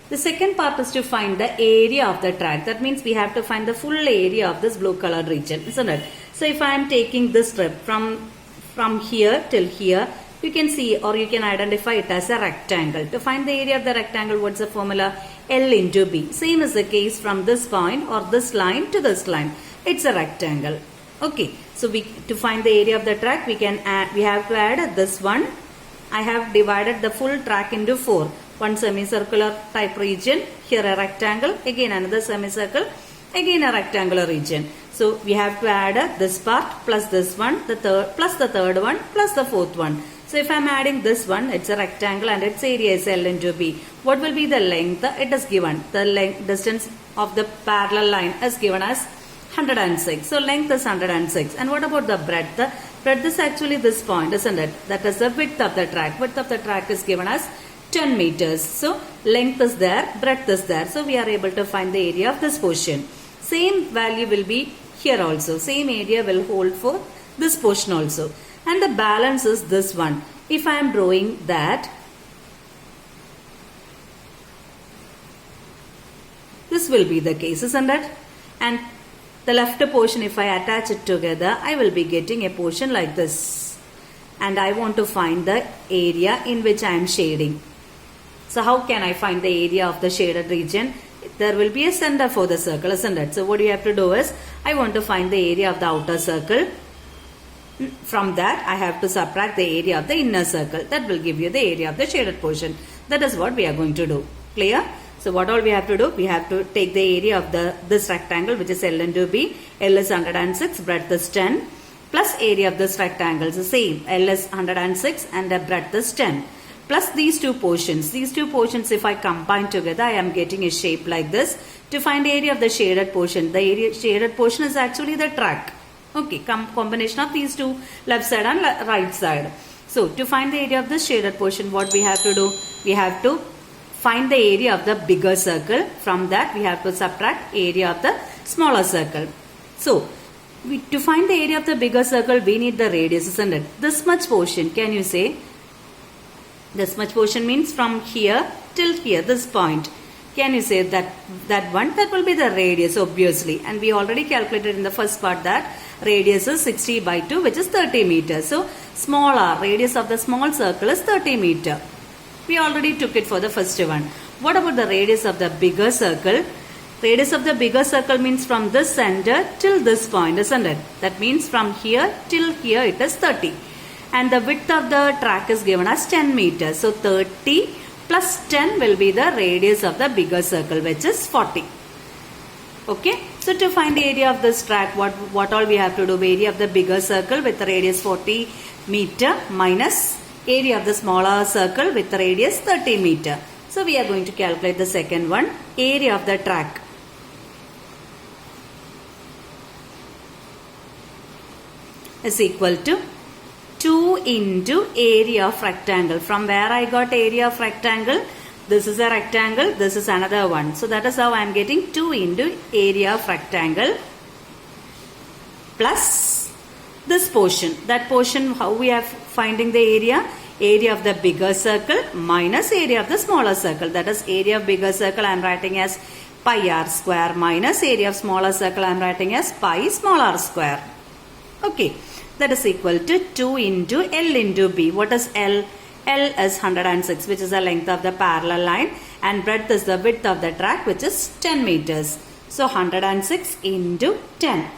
The second part is to find the area of the track. That means we have to find the full area of this blue colored region, isn't it? So if I am taking this strip from here till here, you can see or you can identify it as a rectangle. To find the area of the rectangle, what's the formula? L into B. Same is the case from this point or this line to this line. It's a rectangle. Okay. So to find the area of the track, we have to add this one. I have divided the full track into 4. One semicircular type region, here a rectangle, again another semicircle, again a rectangular region. So we have to add this part plus this one, the third plus the third one plus the fourth one. So if I am adding this one, it's a rectangle and its area is L into B. What will be the length? It is given. The length distance of the parallel line is given as 106. So length is 106. And what about the breadth? The breadth is actually this point, isn't it? That is the width of the track. Width of the track is given as 10 meters. So length is there, breadth is there. So we are able to find the area of this portion. Same value will be here also. Same area will hold for this portion also. And the balance is this one. If I am drawing that, this will be the case, isn't it? And the left portion, if I attach it together, I will be getting a portion like this. And I want to find the area in which I am shading. So how can I find the area of the shaded region? There will be a center for the circle, isn't it? So what you have to do is, I want to find the area of the outer circle. From that, I have to subtract the area of the inner circle. That will give you the area of the shaded portion. That is what we are going to do. Clear? So what all we have to do? We have to take the area of this rectangle, which is L into B. L is 106, breadth is 10. Plus area of this rectangle is the same. L is 106 and the breadth is 10. Plus these two portions. These two portions, if I combine together, I am getting a shape like this. To find the area of the shaded portion, the area shaded portion is actually the track. Okay, combination of these two, left side and right side. So to find the area of this shaded portion, what we have to do? We have to find the area of the bigger circle. From that, we have to subtract area of the smaller circle. So to find the area of the bigger circle, we need the radius, isn't it? This much portion, can you say? This much portion means from here till here, this point. Can you say that one? That will be the radius, obviously. And we already calculated in the first part that radius is 60 by 2, which is 30 meters. So smaller radius of the small circle is 30 meter. We already took it for the first one. What about the radius of the bigger circle? Radius of the bigger circle means from this center till this point, isn't it? That means from here till here it is 30. And the width of the track is given as 10 meters. So 30 plus 10 will be the radius of the bigger circle, which is 40. Okay. So to find the area of this track, what all we have to do? Area of the bigger circle with the radius 40 meter minus area of the smaller circle with the radius 30 meter. So we are going to calculate the second one. Area of the track. Is equal to 2 into area of rectangle. From where I got area of rectangle? This is a rectangle, this is another one. So that is how I am getting 2 into area of rectangle plus this portion. That portion, how we are finding the area? Area of the bigger circle minus area of the smaller circle. That is area of bigger circle I am writing as pi r square minus area of smaller circle I am writing as pi small r square. Okay. That is equal to 2 into L into B. What is L? L is 106, which is the length of the parallel line, and breadth is the width of the track, which is 10 meters. So 106 into 10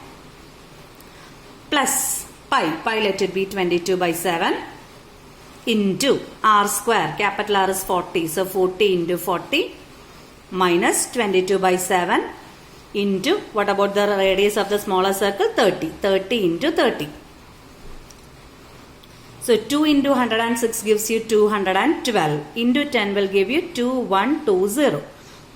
plus pi let it be 22 by 7 into r square. Capital R is 40. So 40 into 40 minus 22 by 7 into, what about the radius of the smaller circle? 30. 30 into 30. So 2 into 106 gives you 212. Into 10 will give you 2120.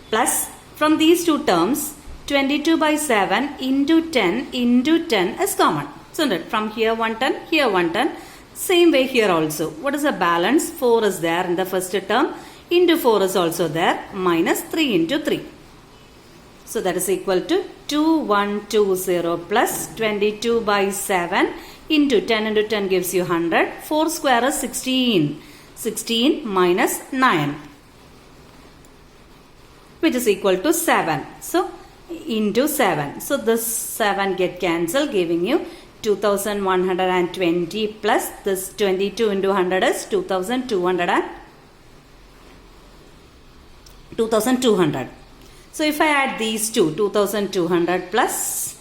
Plus, from these two terms, 22 by 7 into 10 is common. So from here 110, here 110. Same way here also. What is the balance? 4 is there in the first term. Into 4 is also there. Minus 3 into 3. So that is equal to 2120 plus 22 by 7 into 10 into 10 gives you 100. 4 square is 16. 16 minus 9. which is equal to 7. So into 7. So this 7 get cancelled, giving you 2120 plus this 22 into 100 is 2200. So if I add these two, 2200 plus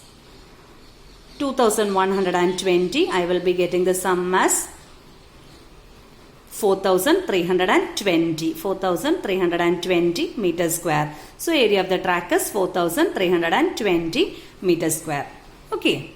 2120, I will be getting the sum as 4320 meters square. So area of the track is 4320 meters square. Okay.